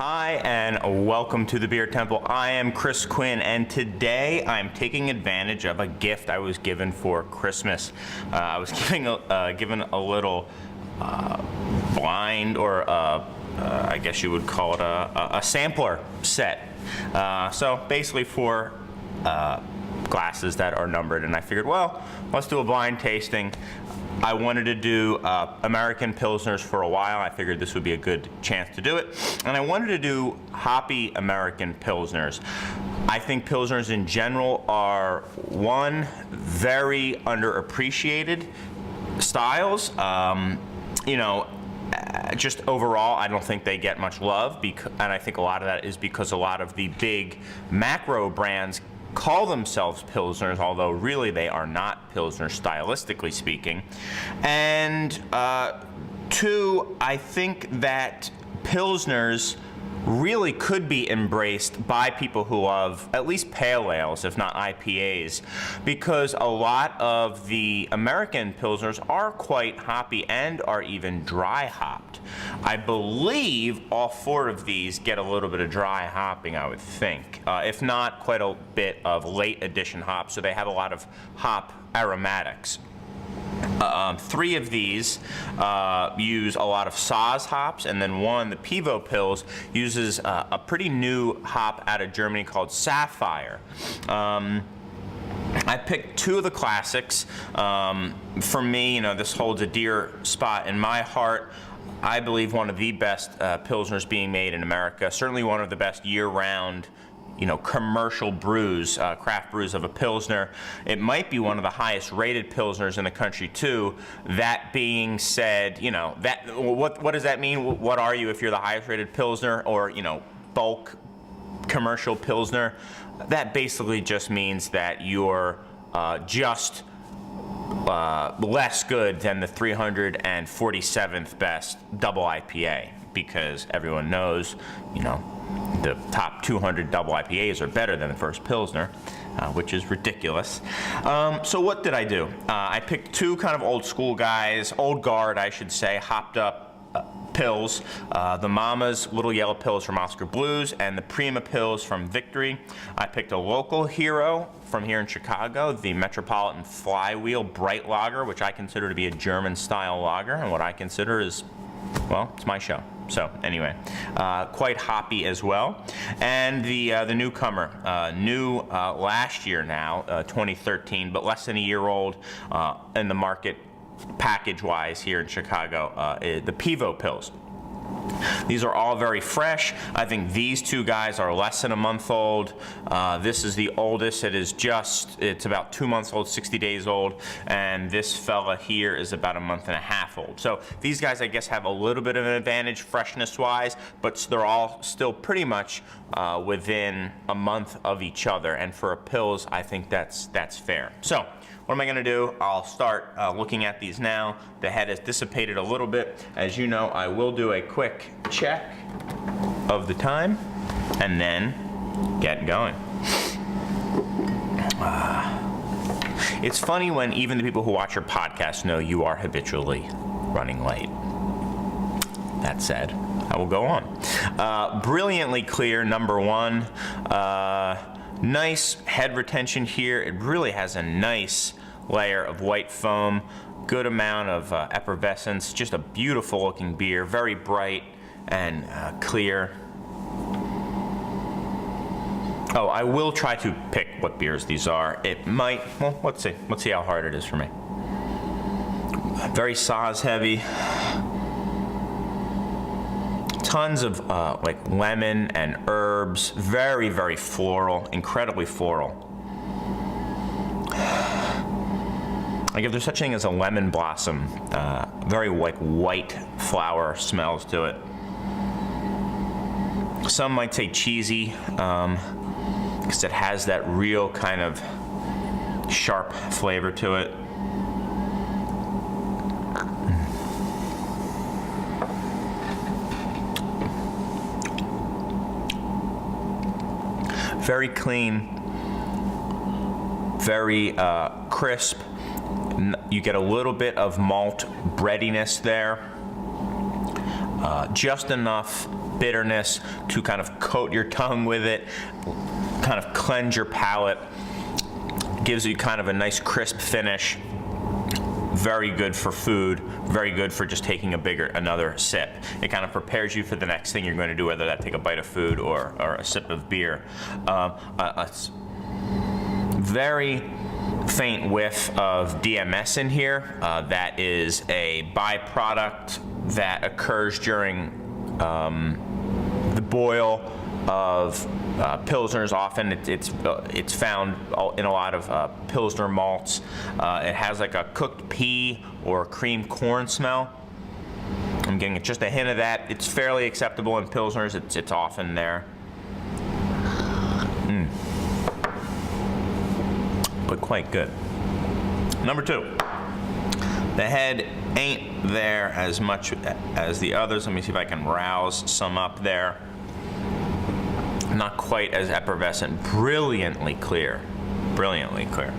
Hi and welcome to the Beer Temple. I am Chris Quinn and today I'm taking advantage of a gift I was given for Christmas. I was given a little blind, or I guess you would call it a sampler set. So basically for glasses that are numbered, and I figured, well, let's do a blind tasting. I wanted to do American pilsners for a while. I figured this would be a good chance to do it. And I wanted to do hoppy American pilsners. I think pilsners in general are, one, very underappreciated styles. Just overall, I don't think they get much love, and I think a lot of that is because a lot of the big macro brands call themselves pilsners, although really they are not pilsners stylistically speaking. And two, I think that pilsners really could be embraced by people who love at least pale ales, if not IPAs, because a lot of the American pilsners are quite hoppy and are even dry hopped. I believe all four of these get a little bit of dry hopping, I would think, if not quite a bit of late addition hops, so they have a lot of hop aromatics. Three of these use a lot of Saaz hops, and then one, the Pivo Pils, uses a pretty new hop out of Germany called Sapphire. I picked two of the classics. For me, this holds a dear spot in my heart. I believe one of the best pilsners being made in America, certainly one of the best year-round commercial brews, craft brews of a pilsner. It might be one of the highest rated pilsners in the country too. That being said, what does that mean? What are you if you're the highest rated pilsner, or bulk commercial pilsner? That basically just means that you're just less good than the 347th best double IPA, because everyone knows, the top 200 double IPAs are better than the first Pilsner, which is ridiculous. So what did I do? I picked two kind of old school guys, old guard I should say, hopped up Pils, the Mama's Little Yellow Pils from Oscar Blues and the Prima Pils from Victory. I picked a local hero from here in Chicago, the Metropolitan Flywheel Bright Lager, which I consider to be a German style lager, and what I consider is, well, it's my show. So anyway, quite hoppy as well. And the newcomer, new last year now, 2013, but less than a year old in the market package-wise here in Chicago, the Pivo Pils. These are all very fresh. I think these two guys are less than a month old. This is the oldest. It's about 2 months old, 60 days old, and this fella here is about a month and a half old. So these guys, I guess, have a little bit of an advantage freshness-wise, but they're all still pretty much within a month of each other. And for a Pils, I think that's fair. So what am I going to do? I'll start looking at these now. The head has dissipated a little bit. As you know, I will do a quick check of the time and then get going. It's funny when even the people who watch your podcast know you are habitually running late. That said, I will go on. Brilliantly clear, number one. Nice head retention here. It really has a nice layer of white foam, good amount of effervescence, just a beautiful looking beer, very bright and clear. Oh, I will try to pick what beers these are. It might, well, let's see how hard it is for me. Very Saaz heavy. Tons of like lemon and herbs, very, very floral, incredibly floral. Like if there's such a thing as a lemon blossom, very like white flower smells to it. Some might say cheesy, because it has that real kind of sharp flavor to it. Very clean, very crisp. You get a little bit of malt breadiness there. just enough bitterness to kind of coat your tongue with it, kind of cleanse your palate, gives you kind of a nice crisp finish. Very good for food, very good for just taking another sip. It kind of prepares you for the next thing you're going to do, whether that take a bite of food or a sip of beer. A very faint whiff of DMS in here. That is a byproduct that occurs during the boil of pilsners. Often it's found in a lot of pilsner malts. It has like a cooked pea or cream corn smell. I'm getting just a hint of that. It's fairly acceptable in pilsners. It's often there. But quite good. Number 2. The head ain't there as much as the others. Let me see if I can rouse some up there. Not quite as effervescent. Brilliantly clear. Brilliantly clear.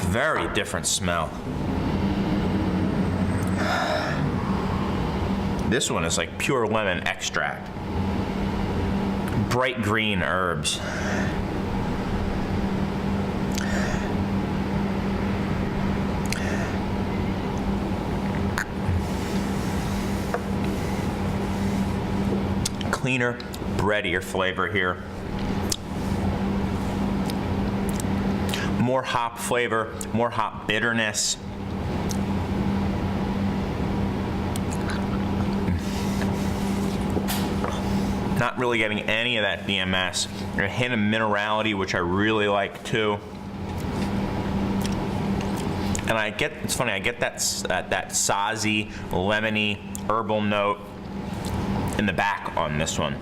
Very different smell. This one is like pure lemon extract. Bright green herbs. Cleaner, breadier flavor here. More hop flavor, more hop bitterness. Not really getting any of that DMS. A hint of minerality, which I really like too. And it's funny, I get that saucy, lemony, herbal note in the back on this one.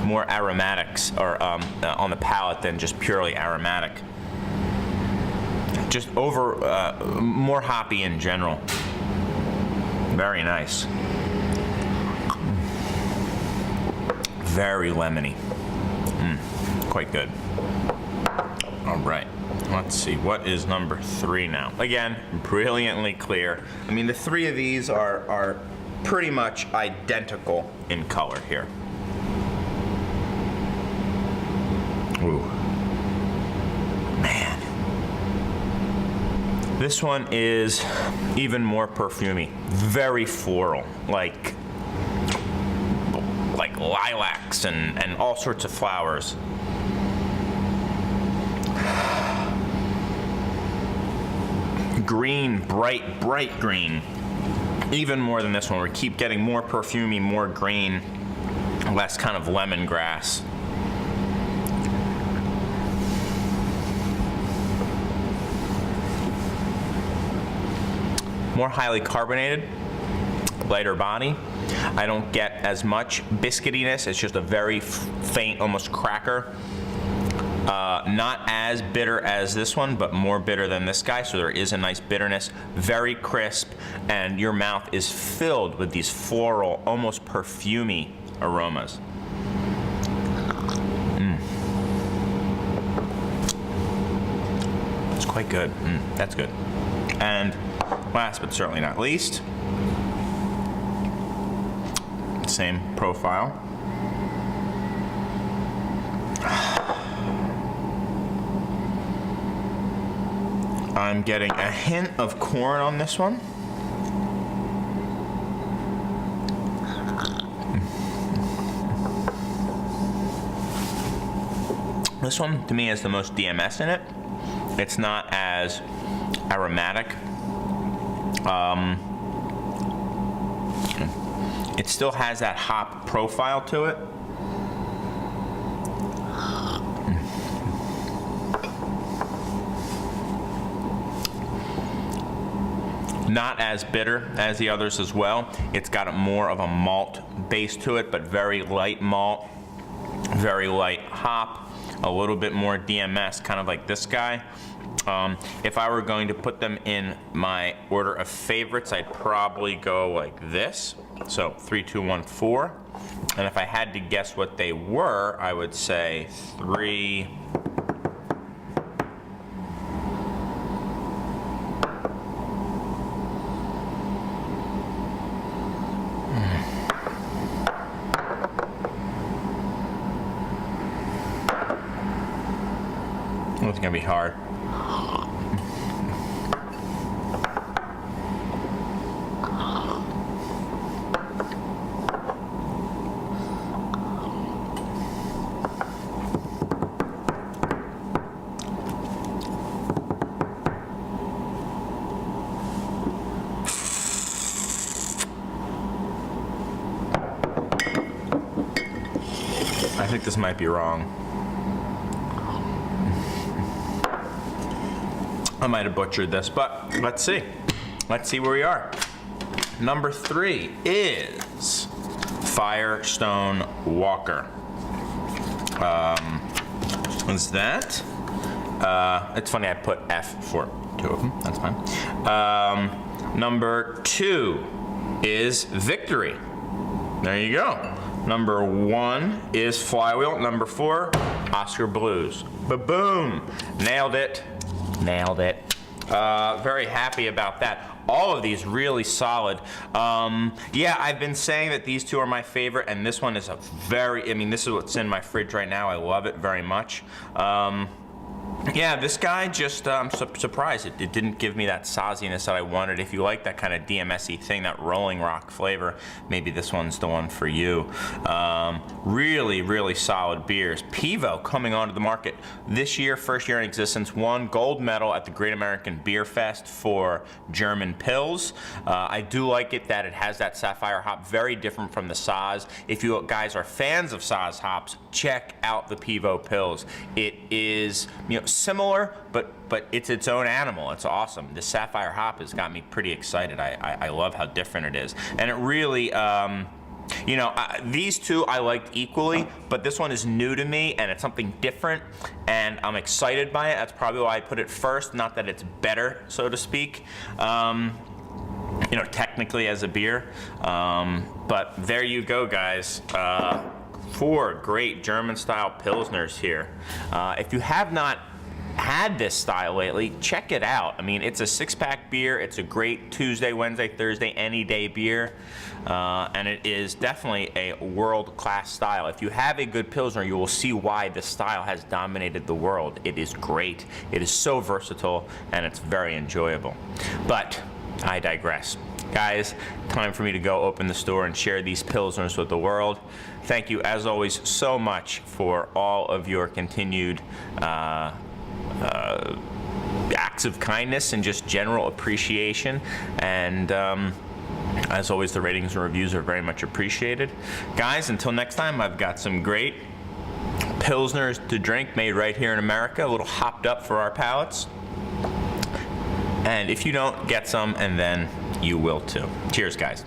More aromatics or on the palate than just purely aromatic. Just more hoppy in general. Very nice. Very lemony. Quite good. All right. Let's see, what is number 3 now? Again, brilliantly clear. I mean, the 3 of these are pretty much identical in color here. Ooh. Man. This one is even more perfumey. Very floral, like lilacs and all sorts of flowers. Green, bright green. Even more than this one. We keep getting more perfumey, more green, less kind of lemongrass. More highly carbonated, lighter body. I don't get as much biscuitiness. It's just a very faint, almost cracker. Not as bitter as this one, but more bitter than this guy, so there is a nice bitterness. Very crisp, and your mouth is filled with these floral, almost perfumey aromas. It's quite good. That's good. And last but certainly not least, same profile. I'm getting a hint of corn on this one. This one, to me, has the most DMS in it. It's not as aromatic. It still has that hop profile to it. Not as bitter as the others as well. It's got more of a malt base to it, but very light malt, very light hop, a little bit more DMS, kind of like this guy. If I were going to put them in my order of favorites, I'd probably go like this. So 3, 2, 1, 4. And if I had to guess what they were, I would say 3, 4, It's gonna be hard. I think this might be wrong. I might have butchered this, but let's see. Let's see where we are. Number 3 is Firestone Walker. What's that? It's funny I put F for 2 of them. That's fine. Number 2 is Victory. There you go. Number 1 is Flywheel. Number 4, Oscar Blues. Ba-boom! Nailed it. Nailed it. Very happy about that. All of these really solid. Yeah, I've been saying that these 2 are my favorite, and this one is a very, I mean, this is what's in my fridge right now. I love it very much. Yeah, this guy just, I'm surprised. It didn't give me that sauciness that I wanted. If you like that kind of DMS-y thing, that Rolling Rock flavor, maybe this one's the one for you. Really, really solid beers. Pivo coming onto the market this year, first year in existence, won gold medal at the Great American Beer Fest for German Pils. I do like it that it has that sapphire hop, very different from the Saaz. If you guys are fans of Saaz hops, check out the Pivo Pils. It is, you know, similar, but it's its own animal. It's awesome. The sapphire hop has got me pretty excited. I love how different it is, and it really, you know, these 2 I liked equally, but this one is new to me, and it's something different, and I'm excited by it. That's probably why I put it first. Not that it's better, so to speak. You know, technically as a beer, but there you go, guys. 4 great German-style Pilsners here. If you have not had this style lately, check it out. I mean, it's a 6-pack beer. It's a great Tuesday, Wednesday, Thursday, any day beer, and it is definitely a world-class style. If you have a good Pilsner, you will see why this style has dominated the world. It is great. It is so versatile, and it's very enjoyable. But I digress. Guys, time for me to go open the store and share these Pilsners with the world. Thank you, as always, so much for all of your continued acts of kindness and just general appreciation. And as always, the ratings and reviews are very much appreciated. Guys, until next time, I've got some great Pilsners to drink made right here in America, a little hopped up for our palates. And if you don't, get some, and then you will too. Cheers, guys.